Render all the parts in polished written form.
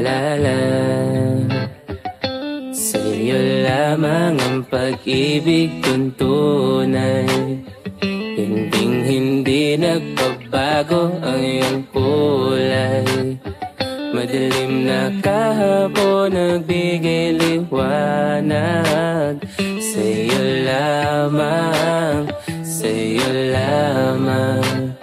paalala. Sa'yo lamang ang pag-ibig kong tunay. Hindi nagbabago ang iyong kulay. Madilim na kahapon nagbigay liwanag. Sa'yo lamang, sa'yo lamang,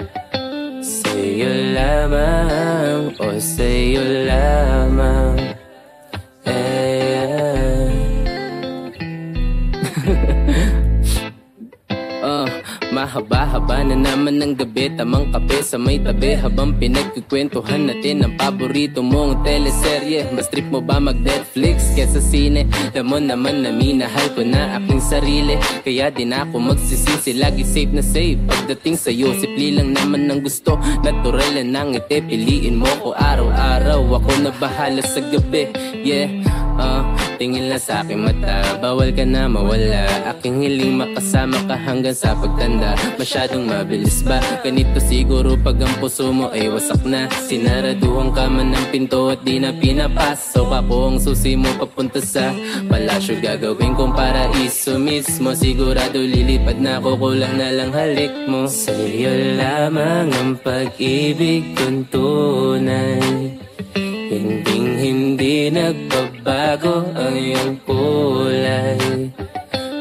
sa'yo lamang, o sa'yo lamang. Mahaba-haba na naman ng gabi, tamang kape sa may tabi habang pinagkukwentuhan natin ang paborito mong teleserye. Mas trip mo ba mag-Netflix kesa sine? Alam mo naman na minahal ko na aking sarili, kaya din ako magsisisi, lagi safe na safe. Pagdating sa'yo, simple lang naman ang gusto, natural lang ang ngiti. Piliin mo ko araw-araw, ako na bahala sa gabi. Yeah, tingin lang sa aking mata, bawal ka na mawala. Aking hiling makasama ka hanggang sa pagtanda. Masyadong mabilis ba? Ganito siguro pag ang puso mo ay wasak na. Sinaraduhan ka man ng pinto at di na pinapasok. Ako ang susi mo papunta sa palasyo. Gagawin kong paraiso mismo. Sigurado lilipad na ako, kulang na lang halik mo. Sa'yo lamang ang pag-ibig kong tunay. Hindi nagbabago ang iyong kulay.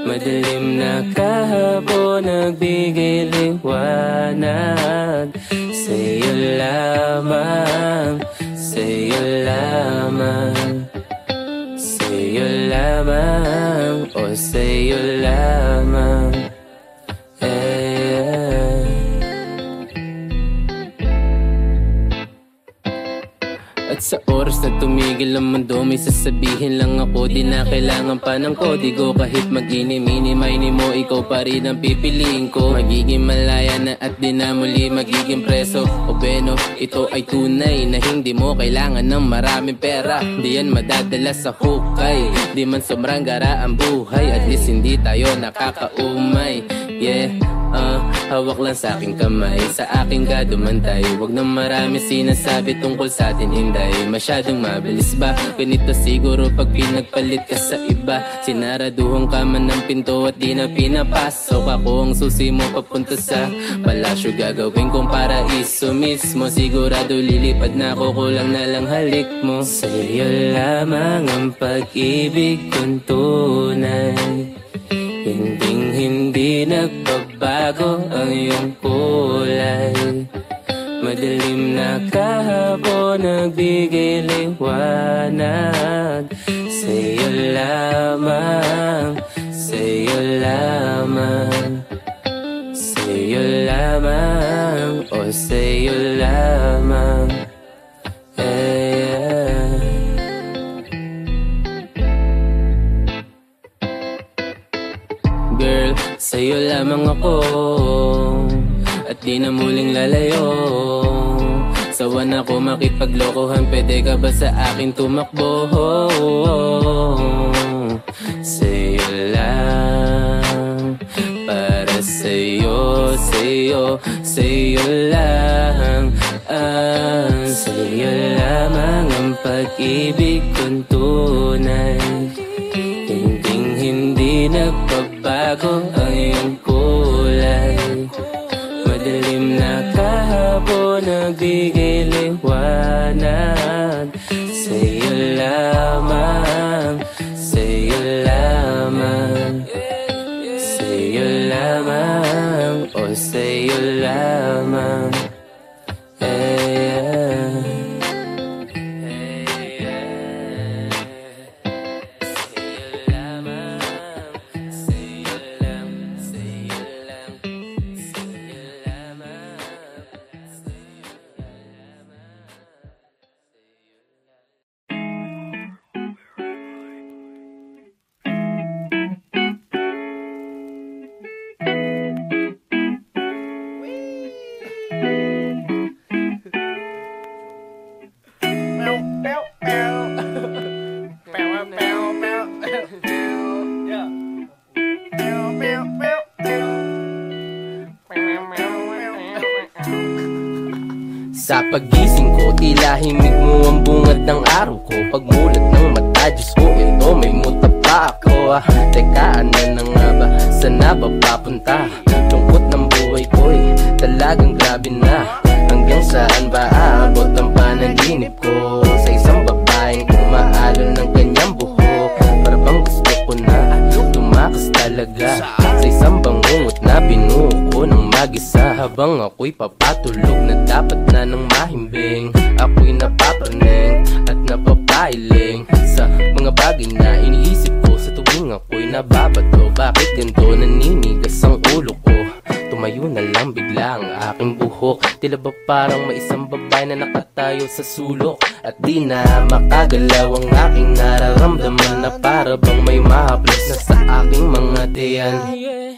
Madilim na kahapon nagbigay liwanag. Sa'yo lamang, sa'yo lamang, sa'yo lamang, o sa'yo lamang. At sa oras na tumigil ang mundo, may sasabihin lang ako. Di na kailangan pa ng kodigo. Kahit mag-ini-mini-mini mo, ikaw pa rin ang pipiliin ko. Magiging malaya na at di na muli magiging preso. O beno, ito ay tunay na hindi mo kailangan ng maraming pera. Di yan madadala sa hukay, di man sobrang gara ang buhay. At least hindi tayo nakakaumay. Yeah, hawak lang sa aking kamay, sa aking kadumantay. Huwag na marami sinasabi tungkol sa atin, inday. Masyadong mabilis ba? Ganito siguro pag pinagpalit ka sa iba. Sinaraduhan ka man ng pinto at di na pinapasok. Ako ang susi mo papunta sa palasyo. Gagawin kong paraiso mismo. Sigurado lilipad na ako, kulang na lang halik mo. Sa'yo lamang ang pag-ibig kong tunay. Hindi nagbabago ang iyong kulay. Madilim na kahapon nagbigay liwanag. Sa'yo lamang, sa'yo lamang, sa'yo lamang, o sa'yo lamang. Girl, sa'yo lamang ako, at di na muling lalayo. Sawa na ko makipaglokohan, pwede ka ba sa akin tumakbo? Sa'yo lang, para sa'yo, sa'yo, sa'yo lang. Sa'yo lamang ang pag-ibig kong tunay. Hindi nagbabago ang iyong kulay. Madilim na kahapon nagbigay liwanag. Sa'yo lamang, sa'yo lamang, sa'yo lamang, o sa'yo lamang. Sa pagising ko, tila himig mo ang bungad ng araw ko. Pagmulat ng mata, Diyos ko, ito may muta pa ako. Teka, ano na nga ba? Saan na ba papunta? Lungkot ng buhay ko'y talagang grabe na. Hanggang saan ba aabot ang panaginip ko? Sa isang babaeng kumaalon ng kanyang buhok. Para bang gusto ko na tumakas talaga. Sa isang bangungot na binuo ko ng mag-isa. Habang ako'y papatulog na dapat na ng mahimbing. Ako'y napapraning at napapailing sa mga bagay na iniisip ko sa tuwing ako'y nababato. Bakit ganito naninigas ang ulo ko? Tumayo na lang bigla ang aking buhok. Tila ba parang may isang babae na nakatayo sa sulok. At di na makagalaw ang aking nararamdaman. Na para bang may mahaplos na sa aking mga tiyan.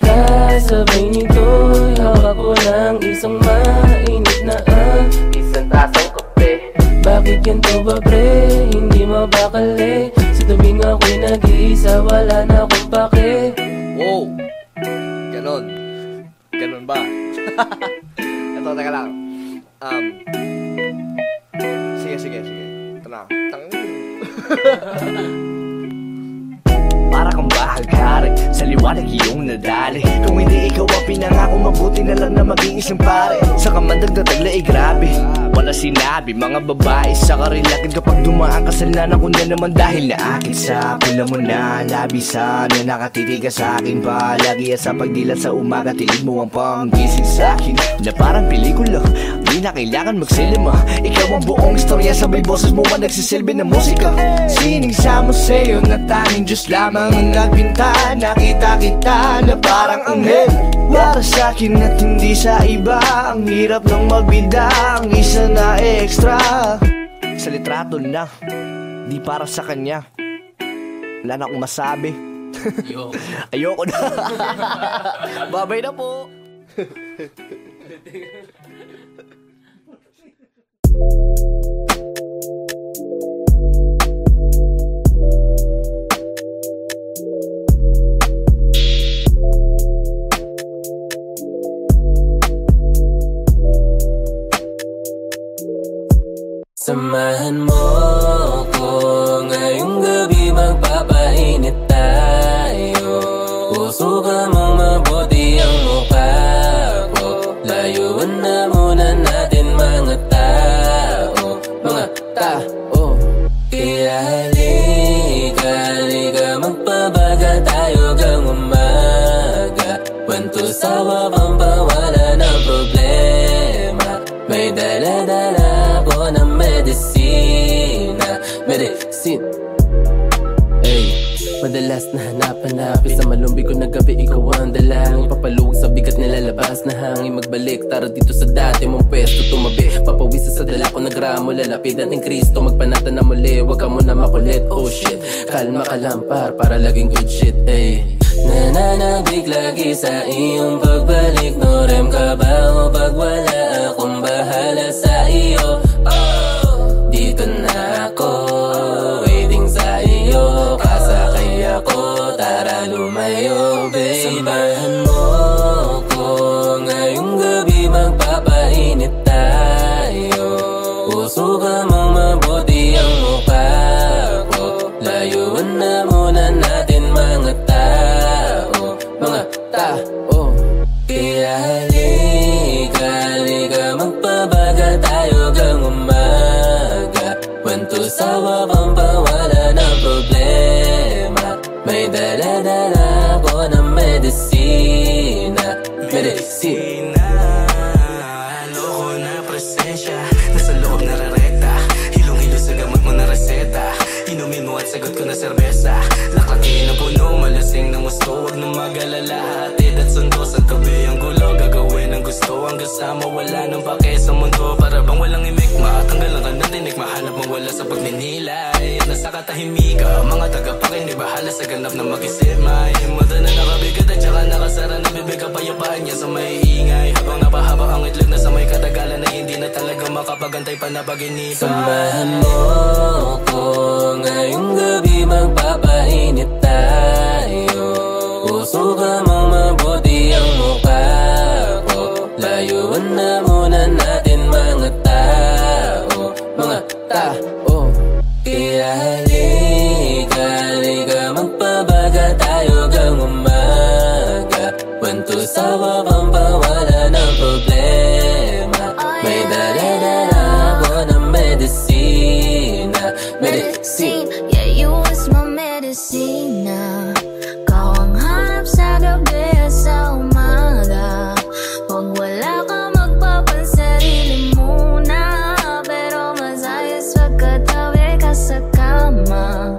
Kasabay nito'y hawak ko ng isang mainit na isang tasang kape. Bakit ganito ba pre? Hindi mabakali. Sa tuwing ako'y nag-iisa, wala na akong pake. Wow! Ganon. Ganon ba? Ito, teka lang. Sige. Ito na. Para kang bahaghari, sa liwanag iyong nadali. Kung hindi ikaw ang pinangako, mabuti na lang na maging isang pare. Sa kamandag na tagla ay grabe, wala sinabi. Mga babae sa karilakin kapag dumaan kasalanan ko na naman. Dahil na akin sa pula mo na labisan, na nakatitigas sa akin palagi. At sa pagdilat sa umaga, tilig mo ang panggising sa akin. Na parang pelikula, di na kailangan magsilima. Ikaw ang buong istorya, sabay boses mo ang nagsisilbi ng musika. Sining sa museo na tanging Diyos lamang ang nagpinta. Nakita kita na parang anghel para sa akin at hindi sa iba. Ang hirap ng magbida, ang isa na extra. Sa litrato na, di para sa kanya. Wala na akong masabi. Ayoko na. Babay na po. Samahan mo ko ngayong gabi, magpapainit tayo. Pusukan mong mabuti ang mukha ko. Layuan na muna natin mga tao. Mga tao. Kaya halika, magpabaga tayo gang umaga. Kwento sa wabang pawala ng problema. May dala-dala ko ng medicine. Ay, madalas na hanap-hanapin sa malumbi ko na gabi, ikaw ang dalangin. Papaluwag sa bigat nilalabas na hangin. Magbalik, tara dito sa dati mong pwesto. Tumabi, papawisa sa dala ko na gramo. Lalapidan ng Kristo, magpanata na muli. Huwag ka muna makulit, oh shit. Kalma ka lang para laging good shit, ay. Nananabig lagi sa iyong pagbalik. No rem ka ba o pag wala akong bahala sa iyo? Oh, dito na ako, waiting sa iyo. Kasakay ako, tara lumayo, babe. Samahan mo ko ngayong gabi, magpapainit tayo. Pusukan mong mabuti ang mukha ko. Layuan na muna natin mga tao. Mga tao. Kaya halika, magpabaga tayo gang umaga. Kwento sa wabang pawala ng problema. May dala-dala ko ng medicina. Loko na presensya, nasa loob na rarekta. Hilong-hilo sa gamot mo na reseta. Inumin mo at sagot ko na serbesa. Laklakin ang puno, malasing ng gusto. Huwag na mag-alala, hatid at sundo. Sa tabi ang gulo, gagawin ang gusto. Ang kasama, wala nang pake sa mundo. Para bang walang imikma, tanggalan ka ng tinik. Mahanap mong wala sa pagninilay. At nasa katahimika, mga tagapakinig, bahala sa ganap na mag-isip. May mata na nakabigat at saka nakasara na bibig. Kapayapaan niya sa may ingay. Habang napahaba ang itlog na sa may katagalan, na hindi na talaga makapagantay pa na pag-inipan. Samahan mo ko ngayong gabi, magpapainit tayo. Pusukan mong mabuti ang mukha ko. Layuan na muna natin mga mga tao, mga tao. Kaya halika, halika, magpabaga tayo hanggang umaga. Kwento sa babang pawala ng problema. May dala-dala ako ng medisina. Medicine, yeah, you was my medicina. Kau ang hanap sa gabi at sa umaga. Huwag wala ka magpapansarili muna. Pero mas ayos pagkatabi ka sa kama.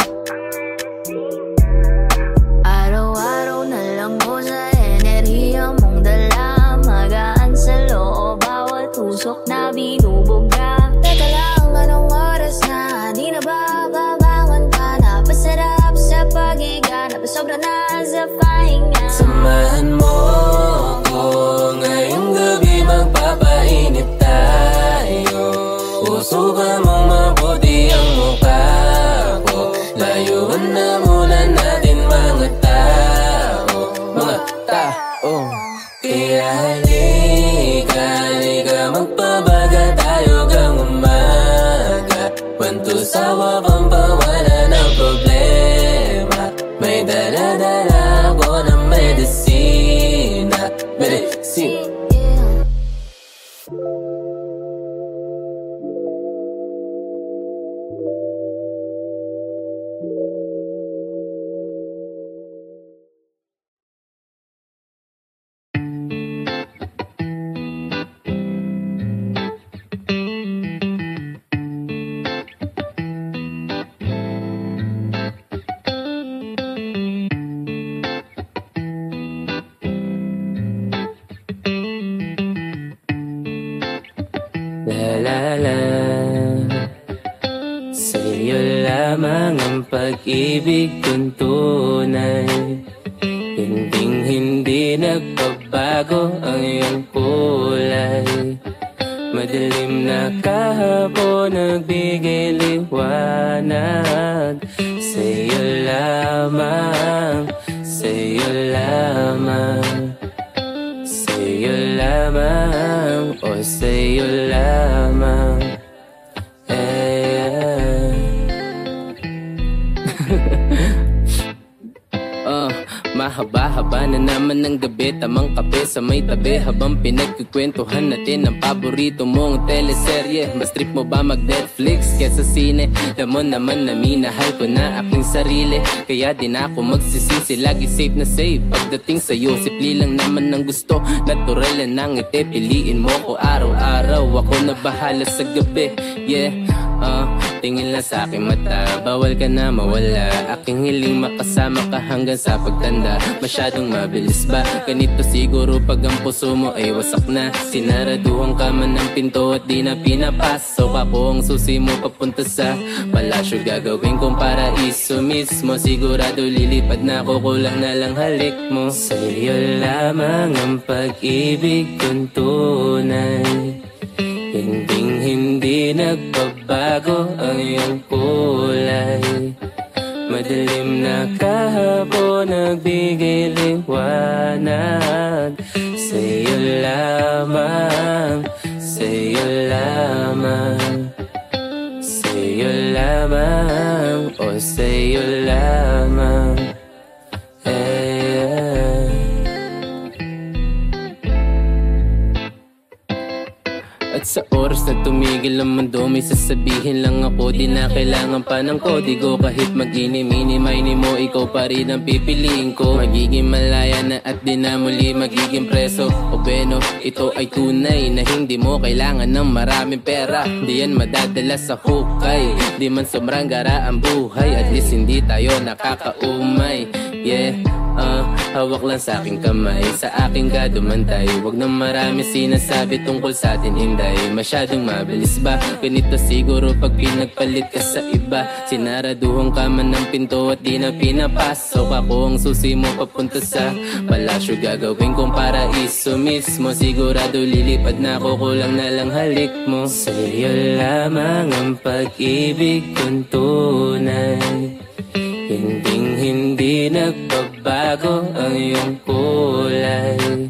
Araw-araw na lang mo sa enerhiya mong dala. Magaan sa loob, bawat usok na binubuga. Teka lang, anong oras na? Di na ba babangon ka na? Pasarap sa paghiga na pasobra na sa pahinga. samahan mo ko ngayong gabi, magpapainit tayo. Usukan mong mabuti ang mukha ko. Layuan na muna natin mga tao, mga tao. Kaya halika, halika, magpabaga tayo hanggang umaga. Kwento sa babang pawala ng problema. May dala-dala ako ng medisina. Medicine. La sa'yo lamang ang pag-ibig kong tunay. Hinding-hindi nagbabago ang iyong kulay. Madilim na kahapon nagbigay liwanag. Sa'yo lamang, sa'yo lamang, sa'yo lamang, o sa'yo lamang. Mahaba-haba na naman ng gabi, tamang kape sa may tabi habang pinagkukwentuhan natin ang paborito mong teleserye. Mas trip mo ba mag-Netflix kesa sine? Alam mo naman na minahal ko na aking sarili, kaya di na ako magsisisi, lagi safe na safe. Pagdating sa'yo, simple lang naman ang gusto, natural lang ang ngiti. Piliin mo ko araw-araw, ako na bahala sa gabi. Yeah, tingin lang sa aking mata, bawal ka na mawala. Aking hiling makasama ka hanggang sa pagtanda. Masyadong mabilis ba? Ganito siguro pag ang puso mo ay wasak na. Sinaraduhan ka man ng pinto at di na pinapasok. Ako ang susi mo papunta sa palasyo. Gagawin kong paraiso mismo. Sigurado lilipad na ako, kulang na lang halik mo. Sa'yo lamang ang pag-ibig kong tunay. Hinding-hindi nagbabago ang iyong kulay. Madilim na kahapon nagbigay liwanag. Sa'yo lamang, sa'yo lamang, sa'yo lamang, o sa'yo lamang. At sa oras na tumigil ang mundo, may sasabihin lang ako. Di na kailangan pa ng kodigo. Kahit mag-ini-mini-mini mo, ikaw pa rin ang pipiliin ko. Magiging malaya na at di na muli magiging preso. O bueno, ito ay tunay na hindi mo kailangan ng maraming pera. Di yan madadala sa hukay, di man sobrang gara ang buhay. At least hindi tayo nakakaumay. Yeah, hawak lang sa aking kamay, sa aking gadumantay. Huwag na marami sinasabi tungkol sa atin, hinday. Masyadong mabilis ba? Ganito siguro pag pinagpalit ka sa iba. Sinaraduhan ka man ng pinto at di na pinapasok. Ako ang susi mo papunta sa palasyo. Gagawin kong paraiso mismo. Sigurado lilipad na ako, kulang na lang halik mo. Sa'yo lamang ang pag-ibig kong tunay. Hinding-hindi nagbabago ang iyong kulay.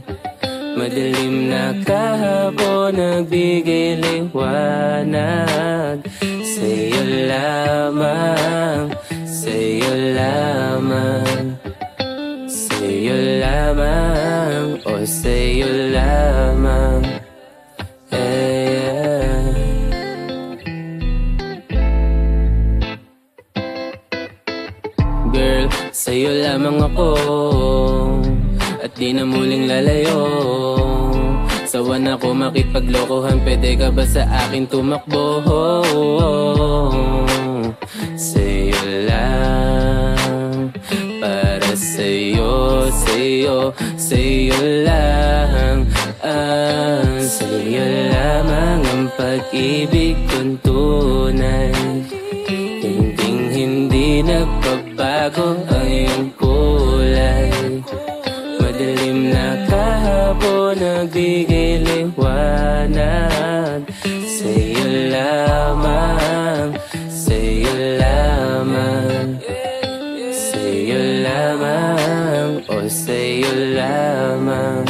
Madilim na kahapon nagbigay liwanag. Sa'yo lamang, sa'yo lamang, sa'yo lamang, o sa'yo lamang. Girl, sa'yo lamang ako, at di na muling lalayo. Sawa na ko makipaglokohan, pwede ka ba sa akin tumakbo? Sa'yo lang, para sa'yo, sa'yo, sa'yo lang. Sa'yo lamang ang pag-ibig kong tunay. Hindi nagbabago ang iyong kulay. Madilim na kahapon nagbigay liwanag. Sa'yo lamang, sa'yo lamang, sa'yo lamang, o sa'yo lamang.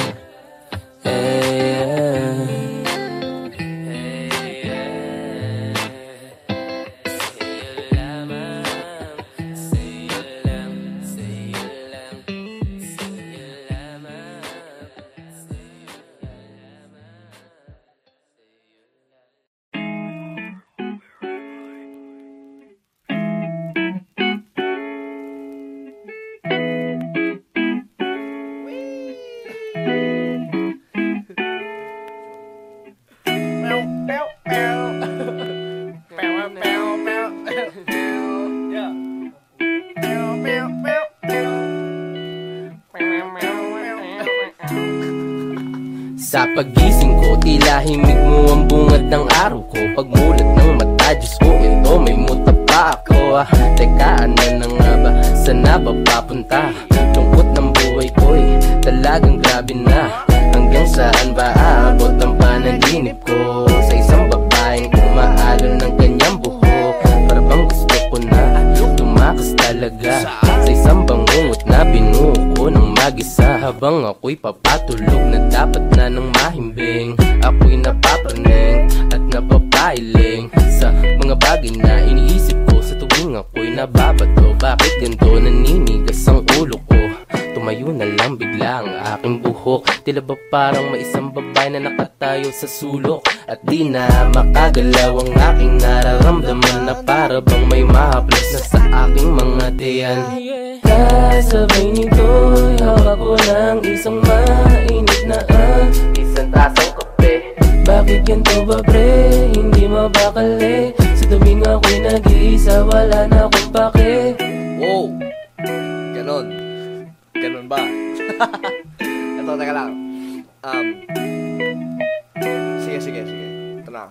Sa pagising ko, tila himig mo ang bungad ng araw ko. Pagmulat ng mata, Diyos ko, ito may muta pa ako. Teka, ano na nga ba? Saan na ba papunta? Lungkot ng buhay ko'y talagang grabe na. Hanggang saan ba aabot ang panaginip ko? Sa isang babaeng kumaalon ng kanyang buhok. Para bang gusto ko na tumakas talaga. Sa isang bangungot na binuo ko ng mag-isa. Habang ako'y papatulog na dapat na ng mahimbing. Ako'y napapraning at napapailing sa mga bagay na iniisip ko sa tuwing ako'y nababato. Bakit ganito naninigas ang ulo ko? Tumayo na lang bigla ang aking buhok. Tila ba parang may isang babae na nakatayo sa sulok. At di na makagalaw ang aking nararamdaman. Na para bang may mahaplas na sa aking mga tiyan. Kasabay nito'y hawak ko ng isang mainit na isang tasang kape. Bakit ganito ba pre? Hindi mabakali. Sa tuwing ako'y nag-iisa, wala na akong pake. Wow! Ganon. Ganon ba? Ito, teka lang. Sige. Ito na.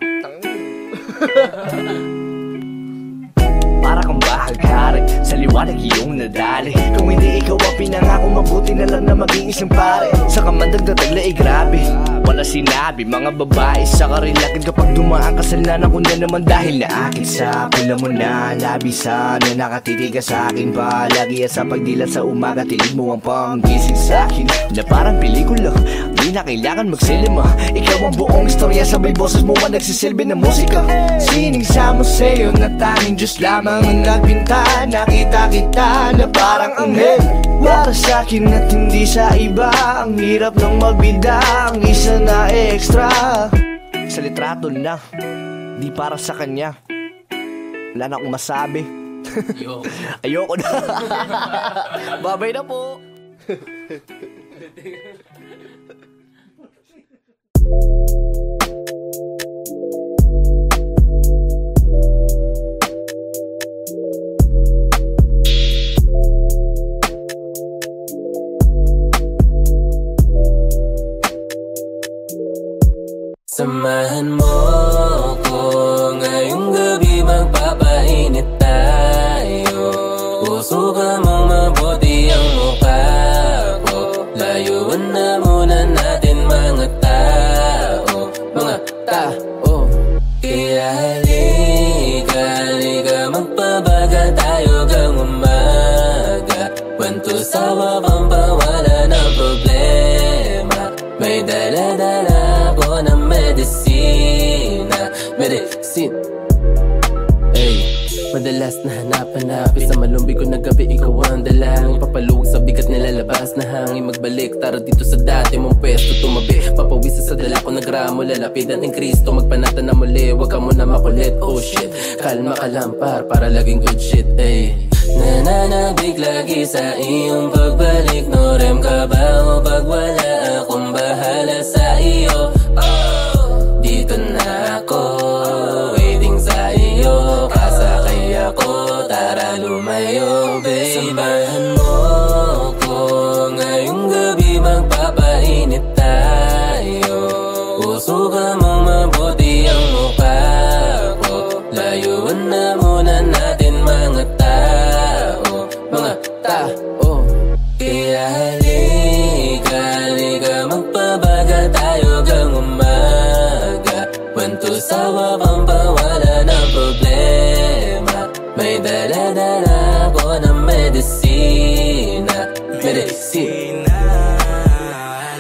Para kang bahaghari, sa liwanag iyong nadali. Kung hindi ikaw ang pinangako, mabuti na lang na maging isang pare. Sa kamandag na tagla ay grabe, wala sinabi. Mga babae sa karilagan kapag dumaan kasalanan ko na naman. Dahil na akin sa pula mo na labisan, na nakatitigas sa akin palagi. At sa pagdilat sa umaga, tilig mo ang panggising sa akin. Na parang pelikula, di na kailangan magsilima. Ikaw ang buong istorya, sabay boses mo ang nagsisilbi ng musika. Sining mo sa'yo na tanging Diyos lamang ang nagpinta. Nakita kita na parang anghel para sa'kin at hindi sa iba. Ang hirap ng magbida, ang isa na extra. Sa litrato na, di para sa kanya. Wala na akong masabi. Ayoko na. Babay na po. Samahan mo ko ngayong gabi, magpapainit tayo. Pusukan mong mabuti ang mukha ko. Layuan na muna natin mga tao. Kaya halika, magpabaga tayo gang umaga. Kwento sa wabang pawala ng problema. May malakas na hangin magbalik. Tara dito sa dati mong pwesto tumabi. Papawisa sa dala ko na gramo, lalapitan ng Kristo. Magpanatan na muli, wag ka muna makulit. Oh shit, kalma ka lang para laging good shit. Ay, nananabig lagi sa iyong pagbalik. No rem ka ba o pag wala akong bahala sa iyo? Oh, dito na ako, waiting sa iyo. Kasakay ako, tara lumayo babe. Sambahan mo ko ngayong gabi, magpapainit tayo. Usugan mong mabuti ang mukha ko. Layuan na muna natin mga tao, mga tao. Kaya halika, magpabagal tayo gang umaga. Wanto sa wabang pawala ng problema. May dala-dala ko ng medisina. Medisina,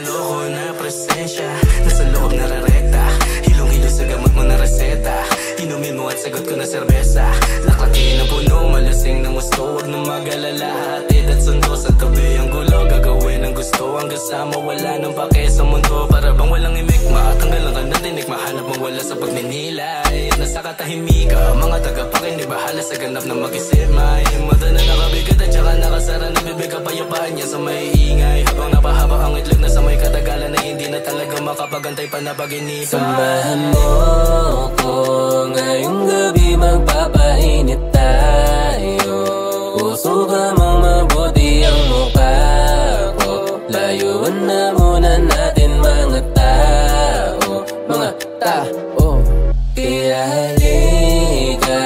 loko na presensya. Nasa loob na rarekta, hilong-hilo sa gamot mo na reseta. Inumin mo at sagot ko na serbesa. Laklakin ang puno, malasing ng gusto. Huwag na mag-alala, hatid at sundo. Sa tabi ang gulo, gagawin ang gusto. Ang kasama, wala nang pake sa mundo. Para bang walang imikma, tanggalan ka na tinik. Mahanap mong wala sa pagninilay. At nasa katahimika, mga tagapakinig bahala sa ganap na mag-isip. May mata na nakabigat at saka nakasara na bibig. Kapayapaan niya sa may ingay. Habang napahaba ang itlog na sa may katagalan na hindi na talaga makapagantay pa na pag-inipan. Sambahan mo ko ngayong gabi, magpapainit tayo. Usugan mong mabuti ang mukha ko. Layuan na muna natin mga tao, mga tao. Kaya halika,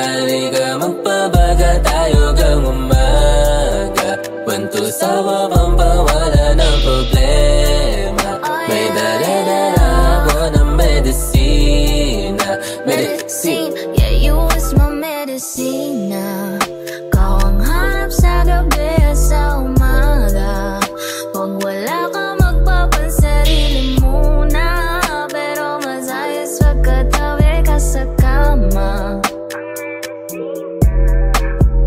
magpabagal tayo gang umaga. Wanto sa wabang pawala ng problema. May dala-dala ako ng medisina. Medicine, yeah, you was my medicina. Kau ang hanap sa gabi at sa umaga. Pag wala ka magpapansarili muna. Pero mas ayos wag katabi ka sa kama.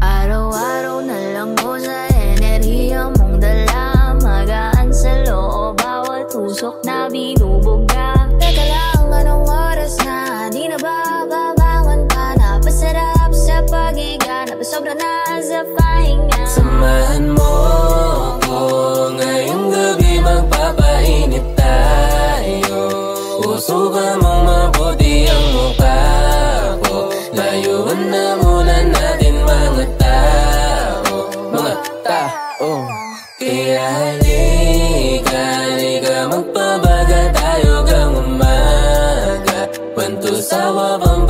Araw-araw na lang mo sa enerhiya mong dala. Magaan sa loob, bawat usok na binubog ka. Teka lang, anong oras na? Di na ba babangon ka na? Pasarap sa paghiga, napasobra na sa pahinga. Samahan mo ko ngayong gabi, magpapainit tayo. Usugan mong mabuti ang mukha ko. Layuan na muna natin mga tao, mga tao. Kaya halika, magpabagal tayo gang umaga. Wanto sa wabang